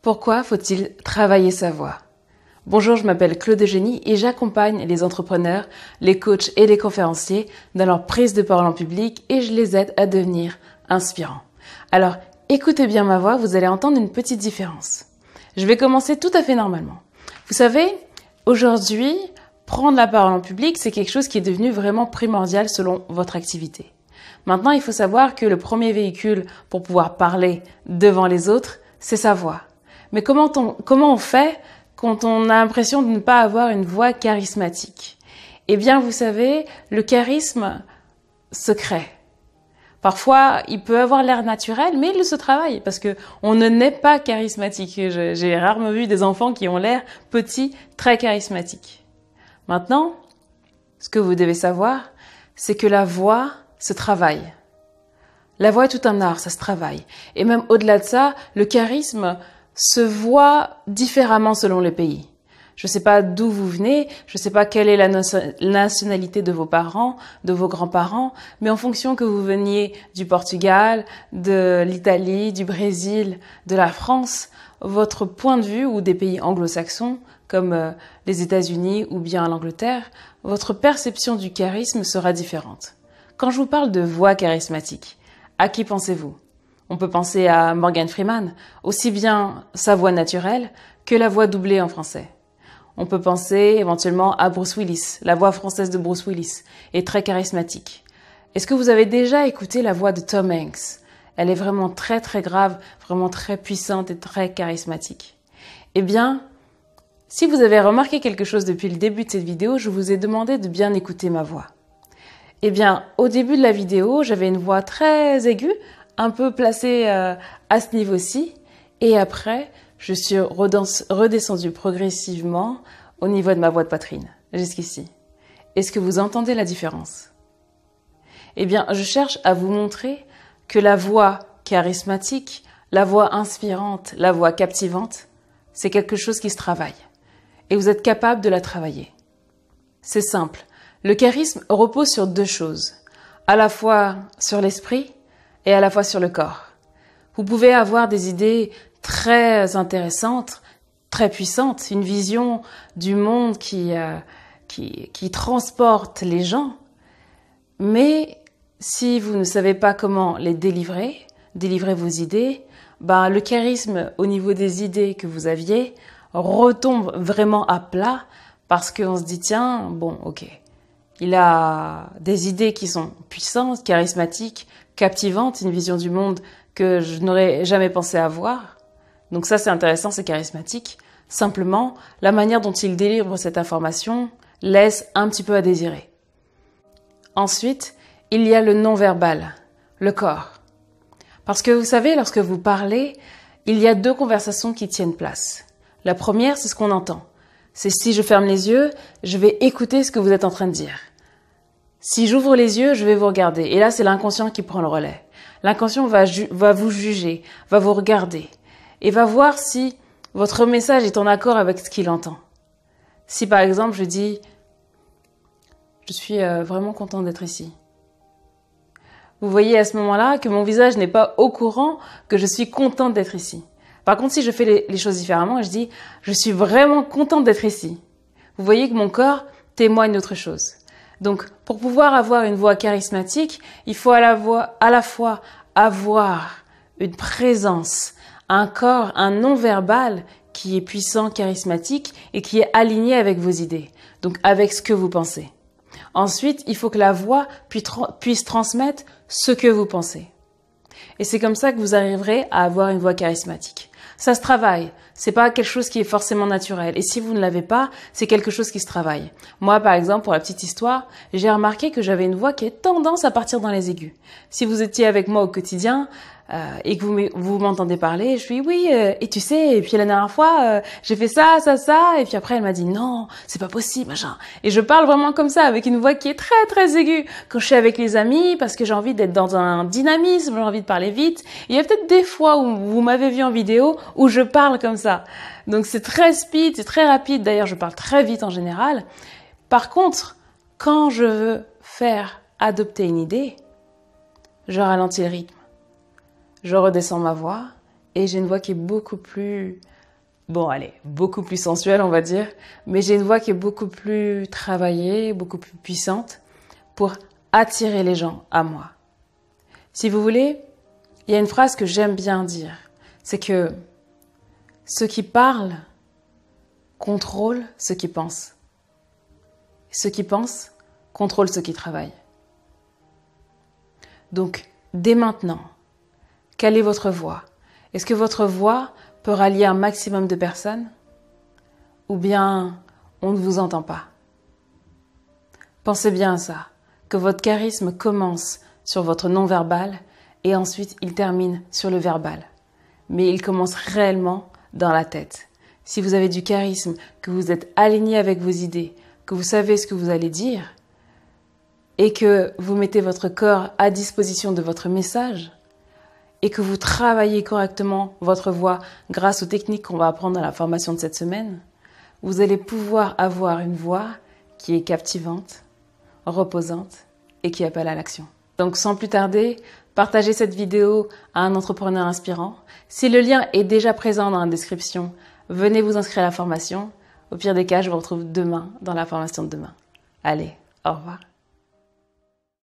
Pourquoi faut-il travailler sa voix? Bonjour, je m'appelle Claude Eugénie et j'accompagne les entrepreneurs, les coachs et les conférenciers dans leur prise de parole en public et je les aide à devenir inspirants. Alors, écoutez bien ma voix, vous allez entendre une petite différence. Je vais commencer tout à fait normalement. Vous savez, aujourd'hui, prendre la parole en public, c'est quelque chose qui est devenu vraiment primordial selon votre activité. Maintenant, il faut savoir que le premier véhicule pour pouvoir parler devant les autres, c'est sa voix. Mais comment on fait quand on a l'impression de ne pas avoir une voix charismatique? Eh bien, vous savez, le charisme se crée. Parfois, il peut avoir l'air naturel, mais il se travaille parce que on ne naît pas charismatique. J'ai rarement vu des enfants qui ont l'air petits, très charismatiques. Maintenant, ce que vous devez savoir, c'est que la voix se travaille. La voix est tout un art, ça se travaille. Et même au-delà de ça, le charisme se voit différemment selon les pays. Je ne sais pas d'où vous venez, je ne sais pas quelle est la nationalité de vos parents, de vos grands-parents, mais en fonction que vous veniez du Portugal, de l'Italie, du Brésil, de la France, votre point de vue, ou des pays anglo-saxons, comme les États-Unis ou bien l'Angleterre, votre perception du charisme sera différente. Quand je vous parle de voix charismatique, à qui pensez-vous? On peut penser à Morgan Freeman, aussi bien sa voix naturelle que la voix doublée en français. On peut penser éventuellement à Bruce Willis, la voix française de Bruce Willis est très charismatique. Est-ce que vous avez déjà écouté la voix de Tom Hanks? Elle est vraiment très très grave, vraiment très puissante et très charismatique. Eh bien, si vous avez remarqué quelque chose depuis le début de cette vidéo, je vous ai demandé de bien écouter ma voix. Eh bien, au début de la vidéo, j'avais une voix très aiguë, un peu placée à ce niveau-ci. Et après, je suis redescendue progressivement au niveau de ma voix de poitrine, jusqu'ici. Est-ce que vous entendez la différence? Eh bien, je cherche à vous montrer que la voix charismatique, la voix inspirante, la voix captivante, c'est quelque chose qui se travaille. Et vous êtes capable de la travailler. C'est simple. Le charisme repose sur deux choses, à la fois sur l'esprit et à la fois sur le corps. Vous pouvez avoir des idées très intéressantes, très puissantes, une vision du monde qui transporte les gens, mais si vous ne savez pas comment les délivrer vos idées, le charisme au niveau des idées que vous aviez retombe vraiment à plat parce qu'on se dit tiens, bon, ok, il a des idées qui sont puissantes, charismatiques, captivantes, une vision du monde que je n'aurais jamais pensé avoir. Donc ça, c'est intéressant, c'est charismatique. Simplement, la manière dont il délivre cette information laisse un petit peu à désirer. Ensuite, il y a le non-verbal, le corps. Parce que vous savez, lorsque vous parlez, il y a deux conversations qui tiennent place. La première, c'est ce qu'on entend. C'est si je ferme les yeux, je vais écouter ce que vous êtes en train de dire. Si j'ouvre les yeux, je vais vous regarder. Et là, c'est l'inconscient qui prend le relais. L'inconscient va vous juger, va vous regarder et va voir si votre message est en accord avec ce qu'il entend. Si par exemple, je dis « Je suis vraiment contente d'être ici ». Vous voyez à ce moment-là que mon visage n'est pas au courant que je suis contente d'être ici. Par contre, si je fais les choses différemment, je dis « Je suis vraiment contente d'être ici ». Vous voyez que mon corps témoigne d'autre chose. Donc, pour pouvoir avoir une voix charismatique, il faut à la fois avoir une présence, un corps, un non-verbal qui est puissant, charismatique et qui est aligné avec vos idées, donc avec ce que vous pensez. Ensuite, il faut que la voix puisse transmettre ce que vous pensez. Et c'est comme ça que vous arriverez à avoir une voix charismatique. Ça se travaille. C'est pas quelque chose qui est forcément naturel. Et si vous ne l'avez pas, c'est quelque chose qui se travaille. Moi, par exemple, pour la petite histoire, j'ai remarqué que j'avais une voix qui a tendance à partir dans les aigus. Si vous étiez avec moi au quotidien, et que vous m'entendez parler, je suis oui, et tu sais, et puis la dernière fois, j'ai fait ça, et puis après elle m'a dit non, c'est pas possible, machin. Et je parle vraiment comme ça, avec une voix qui est très très aiguë, quand je suis avec les amis, parce que j'ai envie d'être dans un dynamisme, j'ai envie de parler vite. Il y a peut-être des fois où vous m'avez vu en vidéo, où je parle comme ça. Donc c'est très speed, c'est très rapide, d'ailleurs je parle très vite en général. Par contre, quand je veux faire adopter une idée, je ralentis le rythme. Je redescends ma voix et j'ai une voix qui est beaucoup plus bon, allez, beaucoup plus sensuelle, on va dire, mais j'ai une voix qui est beaucoup plus travaillée, beaucoup plus puissante pour attirer les gens à moi. Si vous voulez, il y a une phrase que j'aime bien dire, c'est que ceux qui parlent contrôlent ceux qui pensent. Ceux qui pensent contrôlent ceux qui travaillent. Donc, dès maintenant, quelle est votre voix? Est-ce que votre voix peut rallier un maximum de personnes? Ou bien on ne vous entend pas? Pensez bien à ça, que votre charisme commence sur votre non-verbal et ensuite il termine sur le verbal. Mais il commence réellement dans la tête. Si vous avez du charisme, que vous êtes aligné avec vos idées, que vous savez ce que vous allez dire et que vous mettez votre corps à disposition de votre message et que vous travaillez correctement votre voix grâce aux techniques qu'on va apprendre dans la formation de cette semaine, vous allez pouvoir avoir une voix qui est captivante, reposante et qui appelle à l'action. Donc sans plus tarder, partagez cette vidéo à un entrepreneur inspirant. Si le lien est déjà présent dans la description, venez vous inscrire à la formation. Au pire des cas, je vous retrouve demain dans la formation de demain. Allez, au revoir.